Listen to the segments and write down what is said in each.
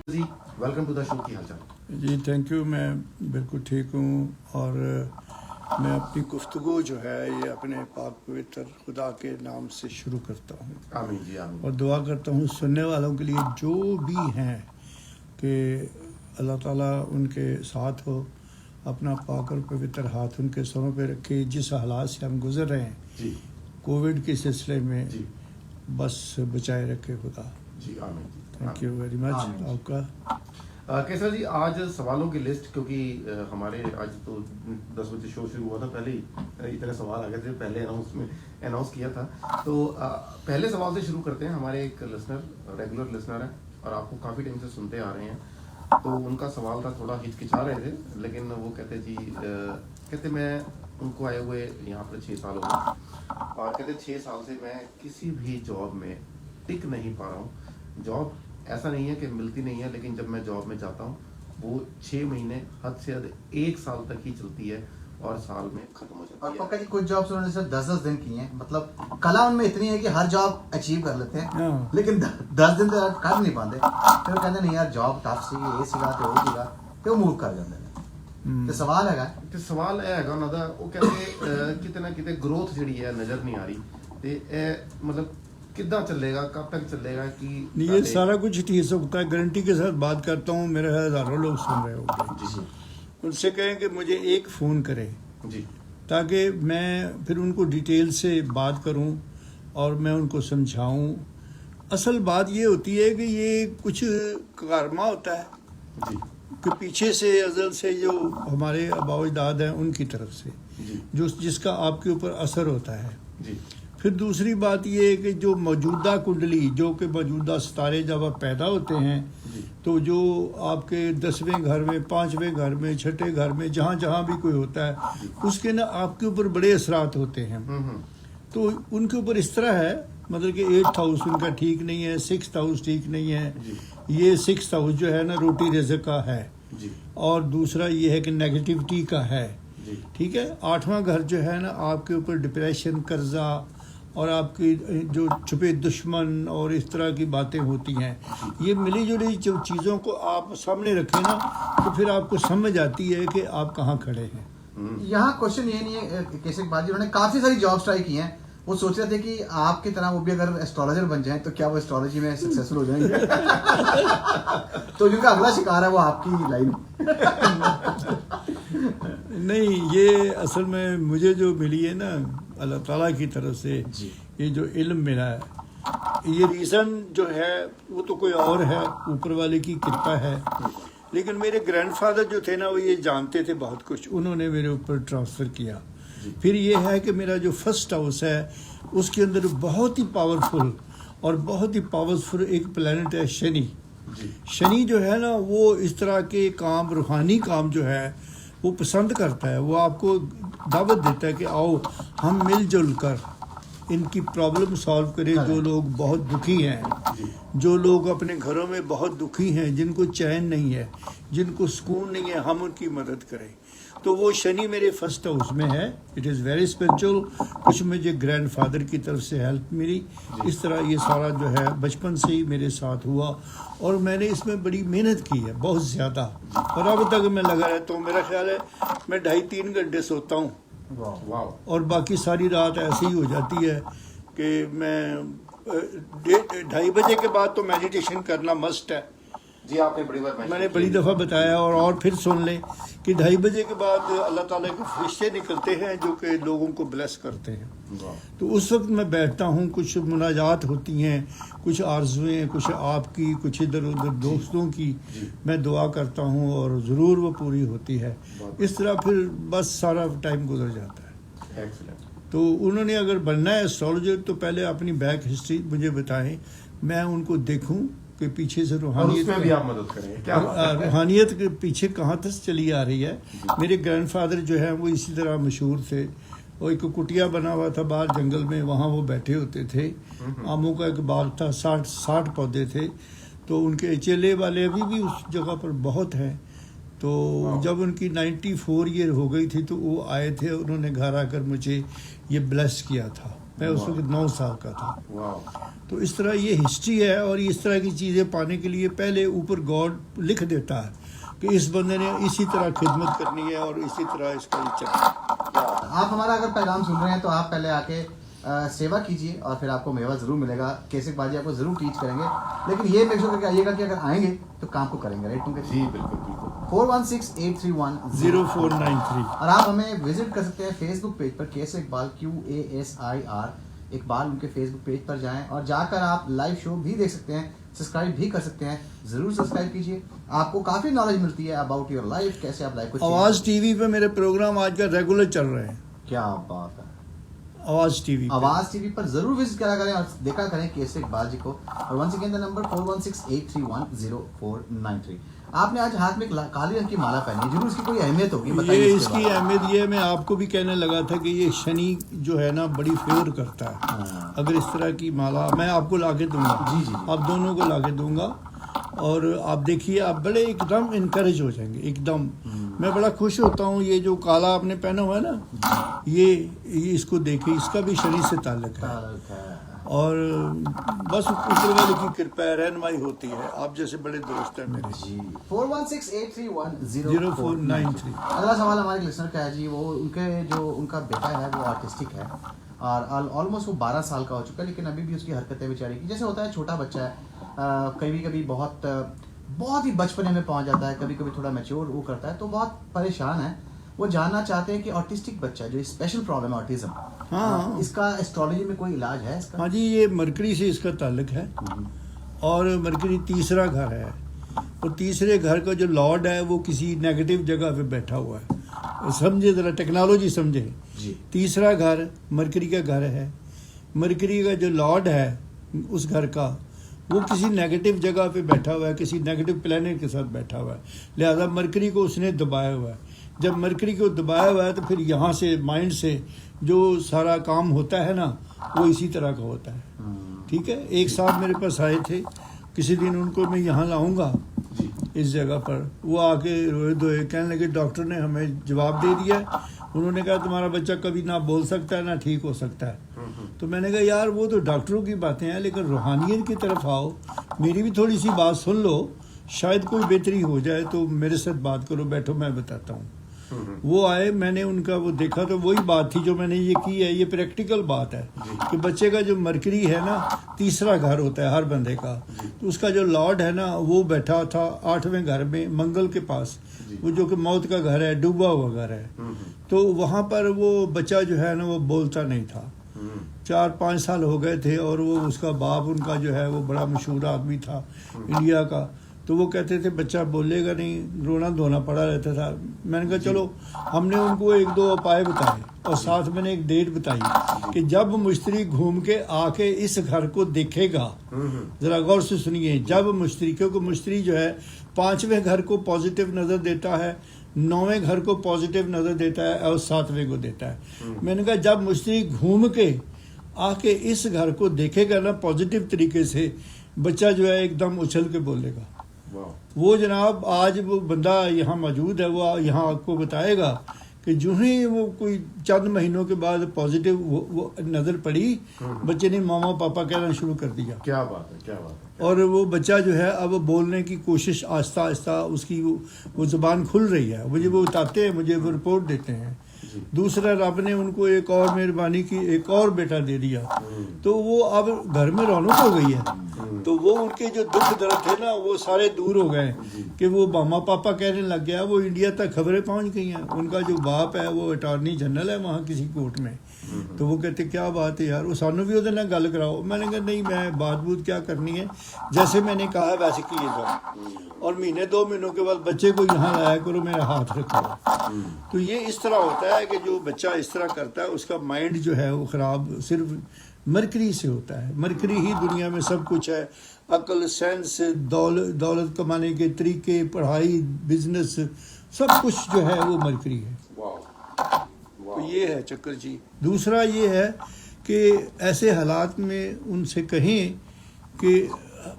Ji welcome to the show. की हालचाल जी thank you. मैं बिल्कुल ठीक हूँ और मैं अपनी गुफ्तगू जो है ये अपने पाक पवित्र खुदा के नाम से शुरू करता हूँ। आमीन जी आमीन। और दुआ करता हूँ सुनने वालों के लिए जो भी हैं कि अल्लाह ताला उनके साथ हो, अपना पाक और पवित्र हाथ उनके सरों पे रखे। जिस हालात से हम गुजर रहे हैं जी कोविड के सिलसिले में जी बस बचाए रखे खुदा। जी आमीन जी। थैंक यू वेरी मच आपका। कैसर जी आज सवालों की लिस्ट, क्योंकि हमारे आज तो 10 बजे शो शुरू हुआ था, पहले ही इतने सवाल आ गए थे, पहले अनाउंस किया था। तो पहले सवाल से शुरू करते हैं। हमारे एक रेगुलर लिसनर है और आपको काफ़ी टाइम से सुनते आ रहे हैं, तो उनका सवाल था, थोड़ा हिचकिचा रहे थे, लेकिन वो कहते जी कहते मैं उनको आए हुए यहाँ पर 6 साल हो गए और कहते 6 साल से मैं किसी भी जॉब में टिक नहीं पा रहा हूँ। जॉब ऐसा नहीं है कि मिलती नहीं है, लेकिन जब मैं जॉब में जाता हूँ वो 6 महीने हद से हद 1 साल तक ही चलती है और साल में खत्म हो जाती है। और पक्का जी कुछ जॉब्स उन्होंने सिर्फ 10-10 दिन की हैं, मतलब कला उनमें इतनी है कि हर जॉब अचीव कर लेते हैं, लेकिन 10 दिन तो कर नहीं पाते। फिर वो कहते नहीं यार जॉब टफ सी ये सीगा ते वो सीगा ते वो मूव कर जाते हैं। ਤੇ ਸਵਾਲ ਹੈਗਾ ਤੇ ਸਵਾਲ ਇਹ ਹੈਗਾ ਉਹਨਾਂ ਦਾ, ਉਹ ਕਹਿੰਦੇ ਕਿਤੇ ਨਾ ਕਿਤੇ ग्रोथ ਜਿਹੜੀ ਹੈ नजर नहीं आ रही, ਤੇ ਇਹ मतलब कितना चलेगा, कब तक चलेगा कि ये सारा कुछ ठीक सकता है। गारंटी के साथ बात करता हूँ, मेरे हज़ारों लोग सुन रहे होंगे। जी उनसे कहें कि मुझे एक फ़ोन करें जी, ताकि मैं फिर उनको डिटेल से बात करूं और मैं उनको समझाऊं। असल बात ये होती है कि ये कुछ कारमा होता है जी कि पीछे से अज़ल से जो हमारे आबा अजदाद हैं उनकी तरफ से जी जिसका आपके ऊपर असर होता है। जी। फिर दूसरी बात ये है कि जो मौजूदा कुंडली, जो कि मौजूदा सितारे जब आप पैदा होते हैं तो जो आपके 10वें घर में, 5वें घर में, 6ठे घर में, जहाँ जहाँ भी कोई होता है उसके ना आपके ऊपर बड़े असरात होते हैं। तो उनके ऊपर इस तरह है, मतलब कि 8th हाउस उनका ठीक नहीं है, 6th हाउस ठीक नहीं है। ये 6th हाउस जो है ना रोटी रिज़्क़ का है जी। और दूसरा ये है कि नेगेटिविटी का है। ठीक है। 8वां घर जो है ना आपके ऊपर डिप्रेशन, कर्जा और आपकी जो छुपे दुश्मन और इस तरह की बातें होती हैं। ये मिली जुली जो चीज़ों को आप सामने रखें ना तो फिर आपको समझ आती है कि आप कहाँ खड़े हैं। यहाँ क्वेश्चन ये नहीं है कैसे बात जी, उन्होंने काफी सारी जॉब्स ट्राई की हैं, वो सोच रहे थे कि आपकी तरह वो भी अगर एस्ट्रोलॉजर बन जाएं तो क्या वो एस्ट्रोलॉजी में सक्सेसफुल हो जाएंगे। तो जिनका अगला शिकार है वो आपकी लाइन। नहीं, ये असल में मुझे जो मिली है ना अल्लाह ताला की तरफ से, ये जो इल्म मिला है, ये रीज़न जो है वो तो कोई और है, ऊपर वाले की कृपा है। लेकिन मेरे ग्रैंडफादर जो थे ना वो ये जानते थे बहुत कुछ, उन्होंने मेरे ऊपर ट्रांसफ़र किया। फिर ये है कि मेरा जो फर्स्ट हाउस है उसके अंदर बहुत ही पावरफुल और बहुत ही पावरफुल एक प्लैनेट है शनि। शनि जो है ना वो इस तरह के काम, रूहानी काम जो है वो पसंद करता है। वो आपको दावत देता है कि आओ हम मिलजुल कर इनकी प्रॉब्लम सॉल्व करें। जो लोग बहुत दुखी हैं, जो लोग अपने घरों में बहुत दुखी हैं, जिनको चैन नहीं है, जिनको सुकून नहीं है, हम उनकी मदद करें। तो वो शनि मेरे फर्स्ट हाउस में है। It is very spiritual. कुछ मुझे ग्रैंडफादर की तरफ से हेल्प मिली। इस तरह ये सारा जो है बचपन से ही मेरे साथ हुआ और मैंने इसमें बड़ी मेहनत की है, बहुत ज़्यादा। और अब तक मैं लगा रहता हूँ। मेरा ख्याल है मैं 2.5-3 घंटे सोता हूँ और बाकी सारी रात ऐसे ही हो जाती है कि मैं 2:30 बजे के बाद तो मेडिटेशन करना मस्ट है। जी आपने मैंने बड़ी दफ़ा बताया और फिर सुन लें कि 2:30 बजे के बाद अल्लाह ताला के फरिश्ते निकलते हैं जो कि लोगों को ब्लेस करते हैं। तो उस वक्त मैं बैठता हूँ, कुछ मुनाजात होती हैं, कुछ आरज़ुएँ, कुछ आपकी, कुछ इधर उधर दोस्तों की मैं दुआ करता हूँ और ज़रूर वो पूरी होती है। इस तरह फिर बस सारा टाइम गुजर जाता है। एक्सीलेंट। तो उन्होंने अगर बनना है एस्ट्रोलॉजर तो पहले अपनी बैक हिस्ट्री मुझे बताएं, मैं उनको देखूं कि पीछे से रूहानियत में भी आप मदद करें, क्या रूहानियत के पीछे कहाँ तक चली आ रही है। मेरे ग्रैंडफादर जो है वो इसी तरह मशहूर थे। और एक कुटिया बना हुआ था बाहर जंगल में, वहाँ वो बैठे होते थे। आमों का एक बाग था, 60 पौधे थे। तो उनके चेले वाले अभी भी उस जगह पर बहुत हैं। तो जब उनकी 94 ईयर हो गई थी तो वो आए थे, उन्होंने घर आकर मुझे ये ब्लेस किया था। मैं उस वक्त 9 साल का था। वाह। तो इस तरह ये हिस्ट्री है, और इस तरह की चीज़ें पाने के लिए पहले ऊपर गॉड लिख देता है कि इस बंदे ने इसी तरह खिदमत करनी है और इसी तरह इसका ये चलना। आप हमारा अगर पैगाम सुन रहे हैं तो आप पहले आके सेवा कीजिए और फिर आपको मेवा जरूर मिलेगा। केसिक बाजी आपको जरूर टीच करेंगे, लेकिन ये मेक श्योर करके आइएगा कि अगर आएंगे तो काम को करेंगे, राइट पंकज? जी बिल्कुल बिल्कुल। 4168310493 और आप हमें विजिट कर सकते हैं फेसबुक पेज पर, केसिक इकबाल QASIR इकबाल, उनके फेसबुक पेज पर जाएं और जाकर आप लाइव शो भी देख सकते हैं, सब्सक्राइब भी कर सकते हैं। जरूर सब्सक्राइब कीजिए, आपको काफी नॉलेज मिलती है अबाउट योर लाइफ, कैसे आप लाइफ को आवाज़ टीवी पे मेरे प्रोग्राम आजकल रेगुलर चल रहे हैं। क्या बात है। आवाज़ टीवी पर जरूर विजिट करा करें और देखा करें केसिक इकबाल जी को। और वंस अगेन द नंबर 4168310493। आपने आज हाथ में एक काली रंग की माला पहनी है, जरूर इसकी कोई अहमियत होगी, बताइए। ये इसकी अहमियत ये मैं आपको भी कहने लगा था कि ये शनि जो है ना बड़ी फेवर करता है। अगर इस तरह की माला मैं आपको लाके दूंगा, जी। आप दोनों को लाके दूंगा, और आप देखिए आप बड़े एकदम इनकरेज हो जाएंगे एकदम। मैं बड़ा खुश होता हूँ। ये जो काला आपने पहना हुआ है ना, ये इसको देखिए, इसका भी शनि से ताल्लुक है। और बस ऊपर वाले की कृपा है, रहनुमाई होती है। आप जैसे बड़े दोस्त हैं मेरे। 4168310493। अगला सवाल हमारे लिसनर का है जी। वो उनका बेटा है वो आर्टिस्टिक है और ऑलमोस्ट वो 12 साल का हो चुका है, लेकिन अभी भी उसकी हरकतें बेचारी की जैसे होता है, छोटा बच्चा है, कभी कभी बहुत ही बचपने में पहुंच जाता है, कभी कभी थोड़ा मैच्योर वो करता है, तो बहुत परेशान है। वो जानना चाहते हैं कि ऑटिस्टिक बच्चा जो स्पेशल प्रॉब्लम है ऑटिज्म, हाँ, इसका एस्ट्रोलॉजी में कोई इलाज है इसका? हाँ जी, ये मरकरी से इसका ताल्लुक है और मरकरी तीसरा घर है, और तीसरे घर का जो लॉर्ड है वो किसी नेगेटिव जगह पे बैठा हुआ है। समझे ज़रा, टेक्नोलॉजी समझे। तीसरा घर मरकरी का घर है, मरकरी का जो लॉर्ड है उस घर का वो किसी नेगेटिव जगह पे बैठा हुआ है, किसी नेगेटिव प्लेनेट के साथ बैठा हुआ है, लिहाजा मरकरी को उसने दबाया हुआ है। जब मरकरी को दबाया हुआ है तो फिर यहाँ से माइंड से जो सारा काम होता है ना वो इसी तरह का होता है। ठीक है। एक साहब मेरे पास आए थे, किसी दिन उनको मैं यहाँ लाऊंगा इस जगह पर, वो आके रोए धोए कहने लगे डॉक्टर ने हमें जवाब दे दिया, उन्होंने कहा तुम्हारा बच्चा कभी ना बोल सकता है ना ठीक हो सकता है। तो मैंने कहा यार वो तो डॉक्टरों की बातें हैं, लेकिन रूहानियत की तरफ आओ, मेरी भी थोड़ी सी बात सुन लो, शायद कोई बेहतरी हो जाए, तो मेरे साथ बात करो, बैठो मैं बताता हूँ। वो आए, मैंने उनका वो देखा तो वही बात थी जो मैंने ये की है, ये प्रैक्टिकल बात है कि बच्चे का जो मरकरी है ना तीसरा घर होता है हर बंदे का, तो उसका जो लॉर्ड है ना वो बैठा था 8वें घर में मंगल के पास, वो जो कि मौत का घर है, डूबा हुआ घर है। तो वहाँ पर वो बच्चा जो है ना वो बोलता नहीं था, 4-5 साल हो गए थे, और वो उसका बाप उनका जो है वो बड़ा मशहूर आदमी था इंडिया का, तो वो कहते थे बच्चा बोलेगा नहीं, रोना धोना पड़ा रहता था। मैंने कहा चलो, हमने उनको 1-2 उपाय बताए और साथ मैंने एक डेट बताई कि जब मुश्तरी घूम के आके इस घर को देखेगा, जरा गौर से सुनिए, जब मुश्तरी, क्योंकि मुश्तरी जो है 5वें घर को पॉजिटिव नज़र देता है, 9वें घर को पॉजिटिव नज़र देता है और 7वें को देता है। मैंने कहा जब मुश्तरी घूम के आके इस घर को देखेगा ना पॉजिटिव तरीके से, बच्चा जो है एकदम उछल के बोलेगा। वो जनाब आज वो बंदा यहाँ मौजूद है, वो यहाँ आपको बताएगा कि जो ही वो कोई चंद महीनों के बाद पॉजिटिव वो नज़र पड़ी, बच्चे ने मामा पापा कहना शुरू कर दिया। क्या बात है, क्या बात है। और वो बच्चा जो है अब बोलने की कोशिश आहिस्ता आहिस्ता उसकी वो ज़ुबान खुल रही है। मुझे वो बताते हैं, मुझे वो रिपोर्ट देते हैं। दूसरा, रब ने उनको एक और मेहरबानी की, एक और बेटा दे दिया, तो वो अब घर में रौनक हो गई है। तो वो उनके जो दुख दर्द थे ना वो सारे दूर हो गए कि वो मामा पापा कहने लग गया। वो इंडिया तक खबरें पहुंच गई हैं। उनका जो बाप है वो अटॉर्नी जनरल है वहाँ किसी कोर्ट में। तो वो कहते क्या बात है यार, वो सानू भी उहदे नाल गल कराओ। मैंने कहा नहीं, मैं बात बूत क्या करनी है, जैसे मैंने कहा वैसे किए जाओ, और 1-2 महीनों के बाद बच्चे को यहाँ लाया करो, मेरा हाथ रखो। तो ये इस तरह होता है कि जो बच्चा इस तरह करता है उसका माइंड जो है वो ख़राब सिर्फ मरकरी से होता है। मरकरी ही दुनिया में सब कुछ है, अकल, सेंस, दौलत कमाने के तरीके, पढ़ाई, बिजनेस, सब कुछ जो है वो मरकरी है। तो ये है चक्कर जी। दूसरा ये है कि ऐसे हालात में उनसे कहें कि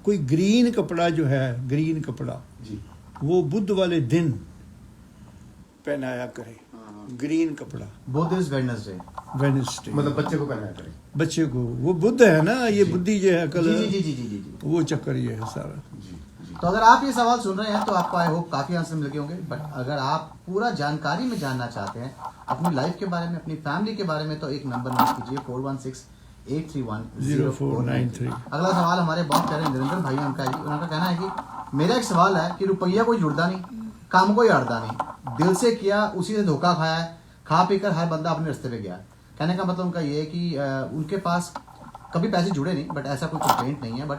कोई ग्रीन कपड़ा जो है, ग्रीन कपड़ा वो बुध वाले दिन पहनाया करे। ग्रीन कपड़ा बोथ इज वेडनेसडे। वेडनेसडे मतलब बच्चे को पहनाया करें। बच्चे को, वो बुद्ध है ना, ये बुद्धि जो है कल, जी जी जी जी जी जी। वो चक्कर ये है सारा। जी जी। तो अगर आप ये सवाल सुन रहे हैं तो आपको आई होप काफी आंसर मिल गए होंगे, बट अगर आप पूरा जानकारी में जानना चाहते हैं अपनी लाइफ के बारे में, अपनी फैमिली के बारे में, तो एक नंबर नोट कीजिए 4168310493। अगला सवाल हमारे बहुत प्यारे निरंजन भाई उनका कहना है कि मेरा एक सवाल है कि रुपया कोई जुड़ता नहीं, काम कोई अड़ता नहीं, दिल से किया उसी से धोखा खाया है, खा पी कर हर बंदा अपने रास्ते पे गया। कहने का मतलब उनका ये है कि उनके पास कभी पैसे जुड़े नहीं, बट ऐसा कोई कंप्लेंट नहीं है, बट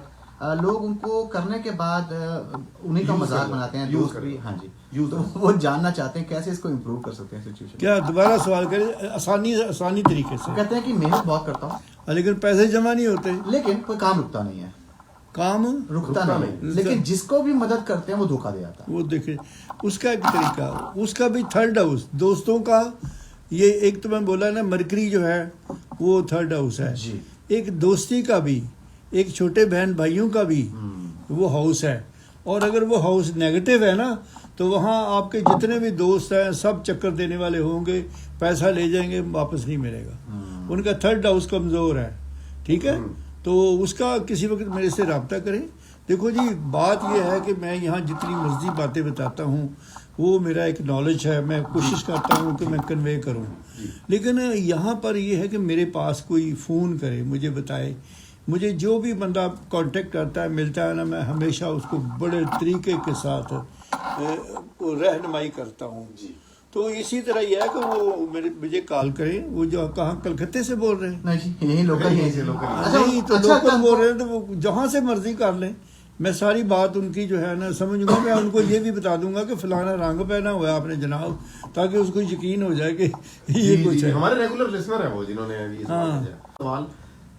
लोग उनको करने के बाद उन्हीं का मजाक बनाते हैं, दोस्त भी। हाँ जी, तो वो जानना चाहते हैं कैसे इसको इम्प्रूव कर सकते हैं सिचुएशन। क्या दोबारा सवाल करें आसानी तरीके से। कहते हैं कि मेहनत बहुत करता हूँ लेकिन पैसे जमा नहीं होते, लेकिन कोई काम रुकता नहीं है, काम रुकता नहीं, लेकिन जिसको भी मदद करते हैं वो धोखा दे जाता है। वो देखे उसका एक तरीका, उसका भी थर्ड हाउस, दोस्तों का, ये एक तो मैं बोला ना मरकरी जो है वो थर्ड हाउस है जी। एक दोस्ती का भी, एक छोटे बहन भाइयों का भी वो हाउस है। और अगर वो हाउस नेगेटिव है ना तो वहाँ आपके जितने भी दोस्त हैं सब चक्कर देने वाले होंगे, पैसा ले जाएंगे, वापस नहीं मिलेगा। उनका थर्ड हाउस कमज़ोर है, ठीक है। तो उसका किसी वक्त मेरे से रब्ता करें। देखो जी, बात यह है कि मैं यहाँ जितनी मर्जी बातें बताता हूँ वो मेरा एक नॉलेज है, मैं कोशिश करता हूँ कि मैं कन्वे करूँ, लेकिन यहाँ पर ये है कि मेरे पास कोई फ़ोन करे, मुझे बताए, मुझे जो भी बंदा कांटेक्ट करता है, मिलता है ना, मैं हमेशा उसको बड़े तरीके के साथ रहनुमाई करता हूँ। तो इसी तरह यह है कि वो मुझे कॉल करें, वो जो कहाँ कलकत्ते से बोल रहे हैं, नहीं यही लोकल ही है, नहीं तो लोकल बोल रहे हैं तो वो जहाँ से मर्जी कर लें, मैं सारी बात उनकी जो है ना समझूंगा। मैं उनको ये भी बता दूंगा कि फलाना रंग पहना हुआ है आपने जनाब, ताकि उसको यकीन हो जाए कि ये कुछ है। हमारे रेगुलर लिसनर है वो, जिन्होंने ये सवाल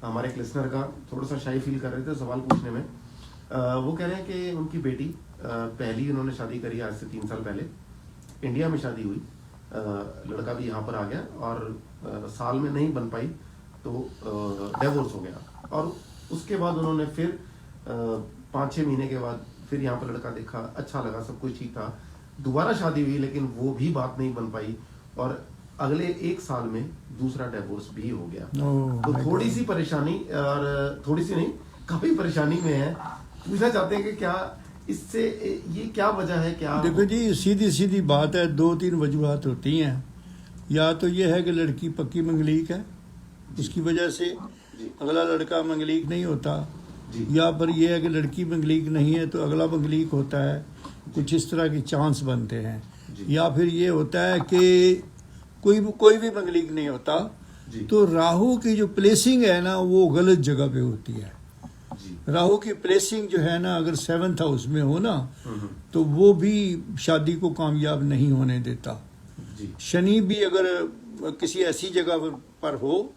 हमारे एक लिसनर का थोड़ा सा शाई फील कर रहे थे सवाल पूछने में। वो कह रहे हैं कि उनकी बेटी पहली उन्होंने शादी करी आज से 3 साल पहले, इंडिया में शादी हुई, लड़का भी यहाँ पर आ गया और साल में नहीं बन पाई तो डिवोर्स हो गया। और उसके बाद उन्होंने फिर 5-6 महीने के बाद फिर यहाँ पर लड़का देखा, अच्छा लगा, सब कुछ ठीक था, दोबारा शादी हुई, लेकिन वो भी बात नहीं बन पाई और अगले 1 साल में दूसरा डिवोर्स भी हो गया। तो थोड़ी सी परेशानी, और थोड़ी सी नहीं, काफी परेशानी में है। पूछना चाहते हैं कि क्या इससे ये क्या वजह है? क्या देखो जी, सीधी सीधी बात है, 2-3 वजूहात होती हैं। या तो ये है कि लड़की पक्की मंगलीक है, उसकी वजह से अगला लड़का मंगलीक नहीं होता, या पर यह है कि लड़की मंगलीक नहीं है तो अगला मंगलीक होता है, कुछ इस तरह के चांस बनते हैं। या फिर ये होता है कि कोई भी मंगलीक नहीं होता, तो राहु की जो प्लेसिंग है ना वो गलत जगह पे होती है। राहु की प्लेसिंग जो है ना अगर 7th हाउस में हो ना तो वो भी शादी को कामयाब नहीं होने देता। शनि भी अगर किसी ऐसी जगह पर हो,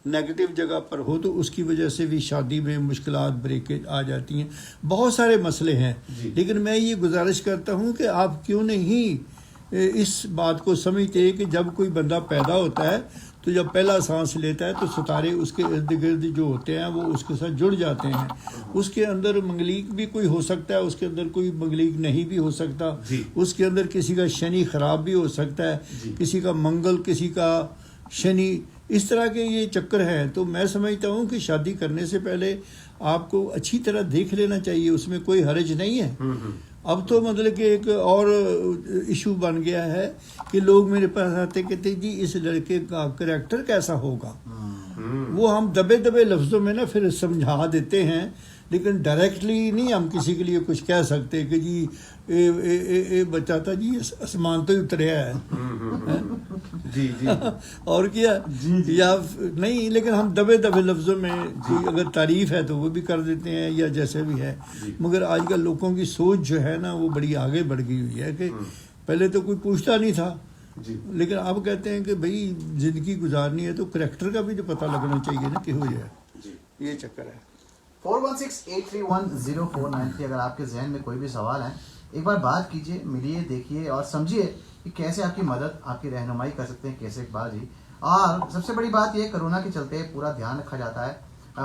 नेगेटिव जगह पर हो, तो उसकी वजह से भी शादी में मुश्किलात ब्रेकेज आ जाती हैं, बहुत सारे मसले हैं। लेकिन मैं ये गुजारिश करता हूँ कि आप क्यों नहीं इस बात को समझते कि जब कोई बंदा पैदा होता है तो जब पहला सांस लेता है तो सितारे उसके इर्द गिर्द जो होते हैं वो उसके साथ जुड़ जाते हैं। उसके अंदर मंगलीक भी कोई हो सकता है, उसके अंदर कोई मंगलीक नहीं भी हो सकता, उसके अंदर किसी का शनि खराब भी हो सकता है, किसी का मंगल, किसी का शनि, इस तरह के ये चक्कर हैं। तो मैं समझता हूँ कि शादी करने से पहले आपको अच्छी तरह देख लेना चाहिए, उसमें कोई हर्ज नहीं है। अब तो मतलब कि एक और इशू बन गया है कि लोग मेरे पास आते कहते जी इस लड़के का करैक्टर कैसा होगा, वो हम दबे दबे लफ्ज़ों में ना फिर समझा देते हैं, लेकिन डायरेक्टली नहीं हम किसी के लिए कुछ कह सकते कि जी ए बच्चा था जी आसमान तो ही उतरिया है जी जी और क्या या नहीं, लेकिन हम दबे दबे लफ्ज़ों में कोई अगर तारीफ है तो वो भी कर देते हैं या जैसे भी है। मगर आजकल लोगों की सोच जो है ना वो बड़ी आगे बढ़ गई हुई है कि पहले तो कोई पूछता नहीं था, लेकिन अब कहते हैं कि भाई जिंदगी गुजारनी है तो करैक्टर का भी तो पता लगना चाहिए ना कि हो जाए, ये चक्कर है। 4168310493 अगर आपके जहन में कोई भी सवाल है एक बार बात कीजिए, मिलिए, देखिए और समझिए कि कैसे आपकी मदद, आपकी रहनुमाई कर सकते हैं कैसे इकबाल जी। और सबसे बड़ी बात ये, कोरोना के चलते पूरा ध्यान रखा जाता है,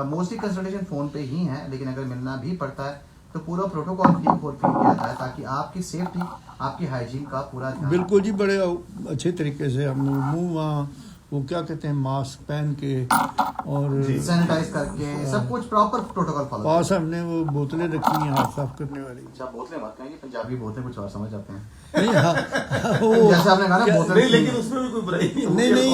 मोस्टली कंसल्टेशन फ़ोन पे ही है, लेकिन अगर मिलना भी पड़ता है तो पूरा प्रोटोकॉल फॉलो किया जाता है ताकि आपकी सेफ्टी, आपकी हाइजीन का पूरा ध्यान। बिल्कुल जी, बड़े अच्छे तरीके से हम मुंह वहाँ वो क्या कहते हैं मास्क पहन के और सैनिटाइज करके सब कुछ प्रॉपर प्रोटोकॉल फॉलो। पास हमने वो बोतलें रखी हैं हाथ साफ करने वाली। अच्छा, बोतलें मत कहेंगे, पंजाबी बोलते कुछ और समझ आते हैं। नहीं हाँ वो जैसे आपने कहा ना बोतल, नहीं, लेकिन उसमें भी कोई बुराई नहीं नहीं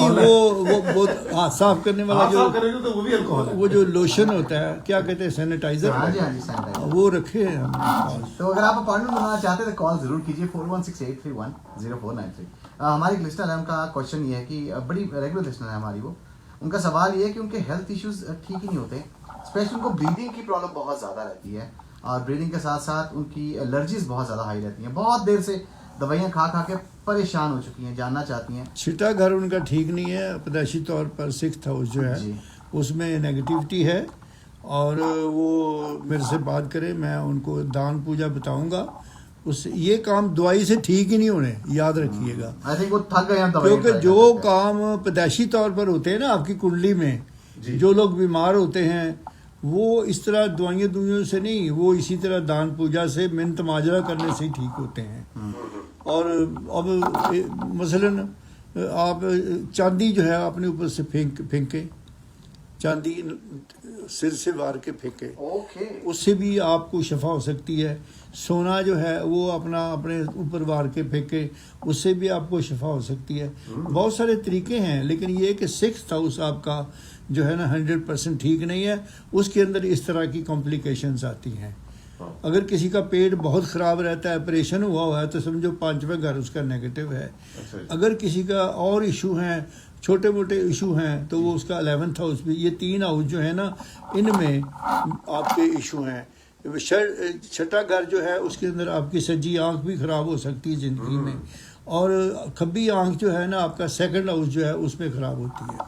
वो हाथ साफ करने वाला आप जो साफ करेंगे तो वो भी अल्कोहल है। वो जो लोशन होता है क्या कहते हैं सैनिटाइजर, हाँ जी सैनिटाइजर। वो रखे हैं हमने पास। तो अगर आप अपॉइंटमेंट बनाना चाहते हैं तो कॉल जरूर कीजिए 4168310493। हमारी लिस्टर है, उनका क्वेश्चन ये है कि बड़ी रेगुलर लिस्टर है हमारी, वो उनका सवाल ये है कि उनके हेल्थ इश्यूज ठीक ही नहीं होते, स्पेशली उनको ब्रीदिंग की प्रॉब्लम बहुत ज़्यादा रहती है और ब्रीदिंग के साथ साथ उनकी एलर्जीज बहुत ज़्यादा हाई रहती हैं, बहुत देर से दवाइयाँ खा खा के परेशान हो चुकी हैं, जानना चाहती हैं। छिटा घर उनका ठीक नहीं है, पैदाइशी तौर पर 6th हाउस जो है जी। उसमें नेगेटिविटी है और वो मेरे से बात करें, मैं उनको दान पूजा बताऊंगा। उस ये काम दवाई से ठीक ही नहीं होने, याद रखिएगा। आई थिंक वो थक गए हैं दवाई क्योंकि ट्राई जो करते करते। काम पैदाइशी तौर पर होते हैं ना आपकी कुंडली में, जी। जो लोग बीमार होते हैं वो इस तरह दवाइयों दुनियों से नहीं, वो इसी तरह दान पूजा से मिन्नत माजरा करने से ही ठीक होते हैं। और अब मसलन आप चांदी जो है अपने ऊपर से फेंके, चांदी सिर से वार के फेंके, ओके। उससे भी आपको शफा हो सकती है। सोना जो है वो अपने ऊपर वार के फेंके, उससे भी आपको शफा हो सकती है। बहुत सारे तरीके हैं, लेकिन ये कि 6th हाउस आपका जो है ना 100% ठीक नहीं है, उसके अंदर इस तरह की कॉम्प्लिकेशंस आती हैं। अगर किसी का पेट बहुत ख़राब रहता है, ऑपरेशन हुआ है, तो समझो 5वां घर उसका नेगेटिव है। अगर किसी का और इशू हैं, छोटे मोटे इशू हैं, तो वो उसका 11th हाउस भी, ये 3 हाउस जो है ना इनमें आपके इशू हैं। छठा घर जो है उसके अंदर आपकी सज्जी आंख भी ख़राब हो सकती है ज़िंदगी में, और खब्बी आंख जो है ना आपका 2nd हाउस जो है उसमें ख़राब होती है।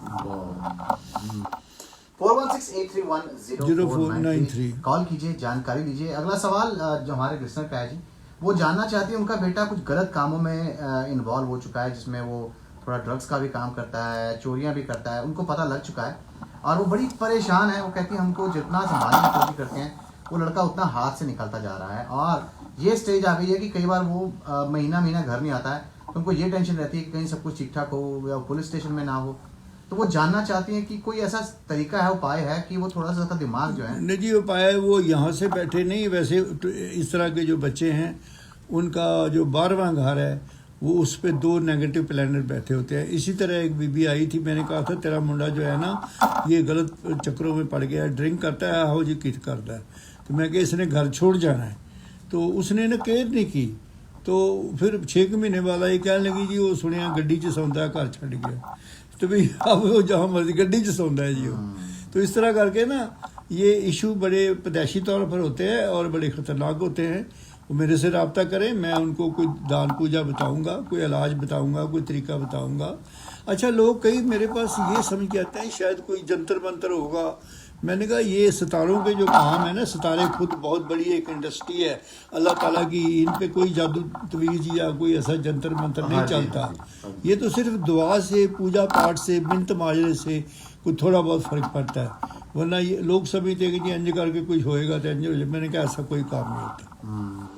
4168310493 कॉल कीजिए, जानकारी लीजिए। अगला सवाल जो हमारे लिसनर का है जी, वो जानना चाहती है उनका बेटा कुछ गलत कामों में इन्वॉल्व हो चुका है, जिसमें वो थोड़ा ड्रग्स का भी काम करता है, चोरियां भी करता है, उनको पता लग चुका है और वो बड़ी परेशान है। वो कहती है हमको जितना संभालने की कोशिश करते हैं वो लड़का उतना हाथ से निकलता जा रहा है और ये स्टेज आ गई है कि कई बार वो महीना घर नहीं आता है, तो उनको ये टेंशन रहती है कि कहीं सब कुछ ठीक ठाक हो या पुलिस स्टेशन में ना हो। तो वो जानना चाहती हैं कि कोई ऐसा तरीका है, उपाय है कि वो थोड़ा सा उसका दिमाग जो है। नहीं जी, उपाय वो यहाँ से बैठे नहीं, वैसे इस तरह के जो बच्चे हैं उनका जो 12वां घर है वो उस पर 2 नेगेटिव प्लैनेट बैठे होते हैं। इसी तरह एक बीबी आई थी, मैंने कहा था तेरा मुंडा जो है ना ये गलत चक्करों में पड़ गया है, ड्रिंक करता है, हो जी किट करता है, तो मैं कहा इसने घर छोड़ जाना है। तो उसने ना केयर नहीं की, तो फिर 6 महीने वाला ये कहने लगी जी वो सुनिया गड्डी च सौंदा है, घर छड़ गया। तो भाई अब वो जहाँ मर्जी गड्डी च सौंदा है जी वो। तो इस तरह करके ना ये इशू बड़े पैदाइशी तौर पर होते हैं और बड़े ख़तरनाक होते हैं। वो मेरे से रब्ता करें, मैं उनको कोई दान पूजा बताऊंगा, कोई इलाज बताऊंगा, कोई तरीका बताऊंगा। अच्छा, लोग कई मेरे पास ये समझ के आते हैं शायद कोई जंतर मंतर होगा। मैंने कहा ये सितारों के जो काम है ना, सितारे खुद बहुत बड़ी एक इंडस्ट्री है अल्लाह ताला की, इन पे कोई जादू तवीज़ या कोई ऐसा जंतर मंतर नहीं चलता। ये तो सिर्फ दुआ से, पूजा पाठ से, मिन्नत माजरे से कोई थोड़ा बहुत फ़र्क पड़ता है, वरना ये लोग समझते हैं कि जी अंज करके कुछ होएगा तो अंज हो जाए। मैंने कहा ऐसा कोई काम नहीं होता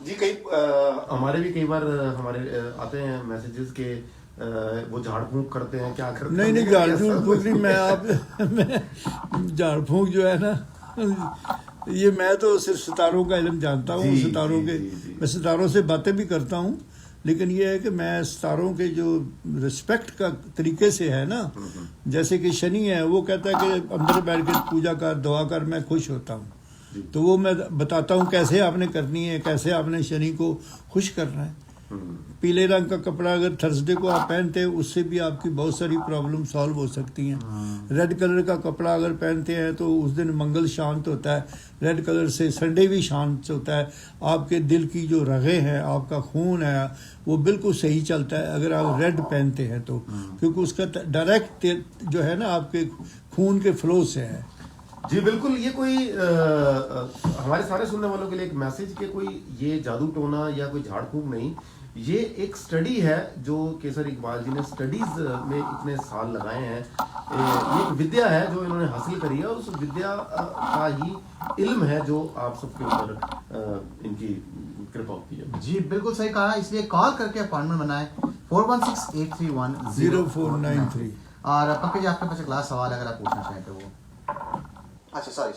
जी। कई हमारे भी कई बार हमारे आते हैं मैसेजेस के वो झाड़ फूंक करते हैं, क्या करते हैं? नहीं झाड़ फूंक नहीं, मैं झाड़ फूंक जो है ना ये मैं तो सिर्फ सितारों का इल्म जानता हूँ, सितारों के मैं सितारों से बातें भी करता हूँ, लेकिन ये है कि मैं सितारों के जो रिस्पेक्ट का तरीके से है ना, जैसे कि शनि है वो कहता है कि अंदर बैठ के पूजा कर, दुआ कर, मैं खुश होता हूँ। तो वो मैं बताता हूँ कैसे आपने करनी है, कैसे आपने शनि को खुश करना है। पीले रंग का कपड़ा अगर थर्सडे को आप पहनते हैं उससे भी आपकी बहुत सारी प्रॉब्लम सॉल्व हो सकती हैं। रेड कलर का कपड़ा अगर पहनते हैं तो उस दिन मंगल शांत होता है, रेड कलर से संडे भी शांत होता है। आपके दिल की जो रगे हैं, आपका खून है वो बिल्कुल सही चलता है अगर आप रेड पहनते हैं तो, क्योंकि उसका डायरेक्ट जो है ना आपके खून के फ्लो से है। जी बिल्कुल। ये कोई हमारे सारे सुनने वालों के लिए एक मैसेज के कोई ये जादू टोना या कोई झाड़ फूंक नहीं, ये एक स्टडी है जो केसर इकबाल जी ने स्टडीज में इतने साल लगाए हैं। ये एक विद्या है जो इन्होंने हासिल करी है और उस विद्या का ही इल्म है जो आप सबके ऊपर इनकी कृपा होती है। जी बिल्कुल सही कहा, इसलिए कॉल करके अपॉइंटमेंट बनाएं 4168310493। और पंकज जी आपके पास एक लास्ट सवाल अगर आप पूछना चाहें तो वो। अच्छा सॉरी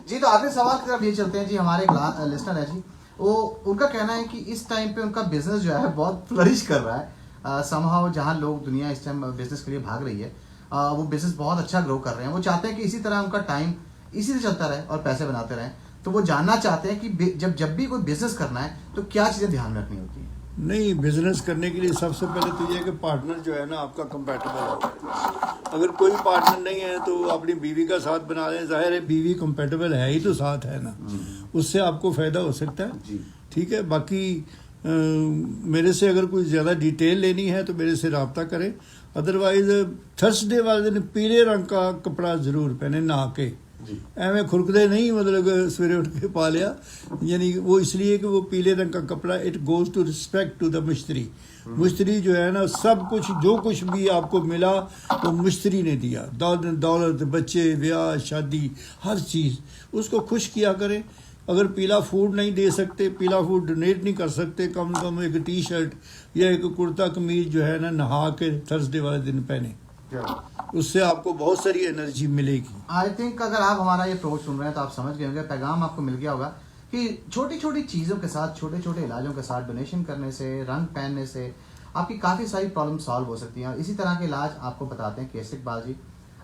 जी, तो आखिरी सवाल की तरफ ये चलते हैं जी। हमारे एक लिस्टर है जी, वो उनका कहना है कि इस टाइम पे उनका बिजनेस जो है बहुत फ्लरिश कर रहा है। समहाउ जहाँ लोग दुनिया इस टाइम बिजनेस के लिए भाग रही है, वो बिजनेस बहुत अच्छा ग्रो कर रहे हैं। वो चाहते हैं कि इसी तरह उनका टाइम इसी से चलता रहे और पैसे बनाते रहें। तो वो जानना चाहते हैं कि जब भी कोई बिजनेस करना है तो क्या चीज़ें ध्यान में रखनी होती है। नहीं, बिजनेस करने के लिए सबसे पहले तो ये है कि पार्टनर जो है ना आपका कंपैटिबल हो। अगर कोई पार्टनर नहीं है तो अपनी बीवी का साथ बना लें। जाहिर है बीवी कंपैटिबल है ही तो साथ है ना, उससे आपको फ़ायदा हो सकता है। ठीक है, बाकी मेरे से अगर कोई ज़्यादा डिटेल लेनी है तो मेरे से रब्ता करें। अदरवाइज थर्सडे वाले दिन पीले रंग का कपड़ा ज़रूर पहने, नहा के एवं खुरकदे नहीं, मतलब सवेरे उठ के पा लिया। यानी वो इसलिए कि वो पीले रंग का कपड़ा, it goes to respect to the मिस्त्री। मिस्त्री जो है ना, सब कुछ जो कुछ भी आपको मिला वो मिस्त्री ने दिया। दौलत, बच्चे, ब्याह, शादी, हर चीज़ उसको खुश किया करें। अगर पीला फूड नहीं दे सकते, पीला फूड डोनेट नहीं कर सकते, कम से कम एक टी शर्ट या एक कुर्ता कमीज जो है ना नहा के थर्सडे वाले दिन पहने, उससे आपको बहुत सारी एनर्जी मिलेगी। आई थिंक अगर आप हमारा ये प्रोच सुन रहे हैं तो आप समझ गए होंगे, पैगाम आपको मिल गया होगा कि छोटी छोटी चीज़ों के साथ, छोटे छोटे इलाजों के साथ डोनेशन करने से, रंग पहनने से आपकी काफ़ी सारी प्रॉब्लम सॉल्व हो सकती हैं। और इसी तरह के इलाज आपको बताते हैं केसर इकबाल जी।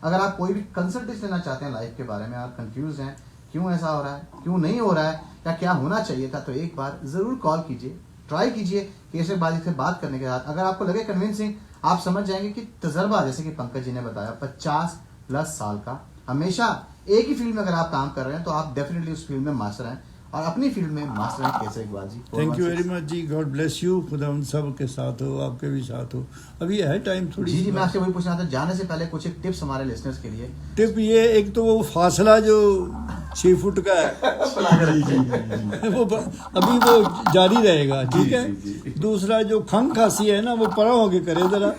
अगर आप कोई भी कंसल्टेशन लेना चाहते हैं लाइफ के बारे में, आप कंफ्यूज हैं क्यों ऐसा हो रहा है, क्यों नहीं हो रहा है, या क्या होना चाहिए था, तो एक बार ज़रूर कॉल कीजिए, ट्राई कीजिए केसर इकबाल जी से बात करने के बाद। अगर आपको लगे कन्विंसिंग, आप समझ जाएंगे कि तजर्बा, जैसे कि पंकज जी ने बताया, 50+ साल का, हमेशा एक ही फील्ड में अगर आप काम कर रहे हैं तो आप डेफिनेटली उस फील्ड में मास्टर हैं और अपनी फील्ड में मास्टर हैं Kesar Iqbal ji. Thank you very much जी, गॉड ब्लेस यू। खुदा उन सब के साथ हो, आपके भी साथ हो। अभी है टाइम थोड़ी। जी मैं आपसे वही पूछना था, जाने से पहले कुछ एक टिप्स हमारे लिसनर्स के लिए। टिप ये, एक तो वो फासला जो 6 फुट का है वो अभी वो जारी रहेगा, ठीक है। दूसरा जो खंग खांसी है ना, वो परा होके करे जरा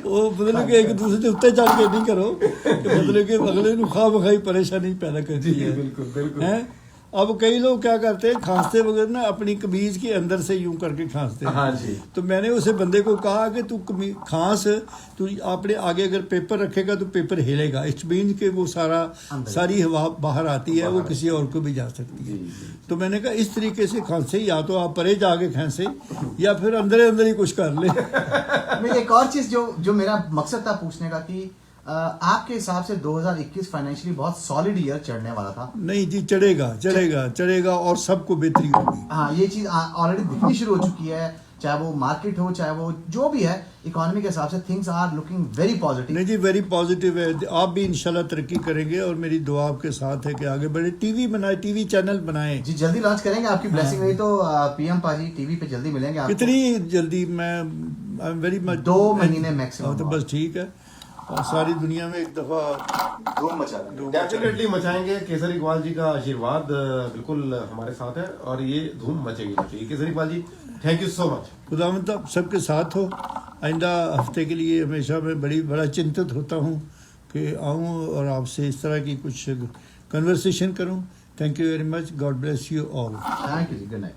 वो मतलब कि एक दूसरे से उत्ते चढ़ के नहीं करो कि मतलब कि अगले को खा बखाई परेशानी पैदा करती है। बिल्कुल बिल्कुल। हैं, अब कई लोग क्या करते हैं, खांसते वगैरह ना अपनी कमीज के अंदर से यूं करके खांसते हैं। हाँ जी। तो मैंने उसे बंदे को कहा कि तू खांस, तू अपने आगे अगर पेपर रखेगा तो पेपर हिलेगा। इट मीन कि वो सारी हवा बाहर आती है, वो किसी और को भी जा सकती है। तो मैंने कहा इस तरीके से खांसे, या तो आप परे जाके खांसे या फिर अंदर ही कुछ कर ले। मैं एक और चीज जो मेरा मकसद था पूछने का कि आपके हिसाब से 2021 फाइनेंशियली बहुत सॉलिड ईयर चढ़ने वाला था। नहीं जी, चढ़ेगा और सबको बेहतरी होगी। हाँ, ये चीज ऑलरेडी दिखनी शुरू हो चुकी है, चाहे वो मार्केट हो, चाहे वो जो भी है, इकोनॉमी के हिसाब से things are looking very positive. नहीं जी, वेरी पॉजिटिव है। आप भी इंशाल्लाह तरक्की करेंगे और मेरी दुआ आपके साथ है कि आगे बढ़े। टीवी बनाए, टीवी चैनल बनाए जी, जल्दी लॉन्च करेंगे, आपकी ब्लेसिंग रही तो पीएम पाजी टीवी पे जल्दी मिलेंगे आपको। कितनी जल्दी? मैं वेरी मच 2 महीने मैक्सिमम। तो बस ठीक है, और सारी दुनिया में एक दफा धूम मचा देंगे। डेफिनेटली मचाएंगे। केसर इकबाल जी का आशीर्वाद बिल्कुल हमारे साथ है और ये धूम मचेगी। केसर Iqbal ji, thank you so much. खुदावंद आप सबके साथ हो। आइंदा हफ्ते के लिए हमेशा मैं बड़ा चिंतित होता हूँ कि आऊँ और आपसे इस तरह की कुछ कन्वर्सेशन करूँ। Thank you very much, God bless you all. Thank you जी, गुड नाइट।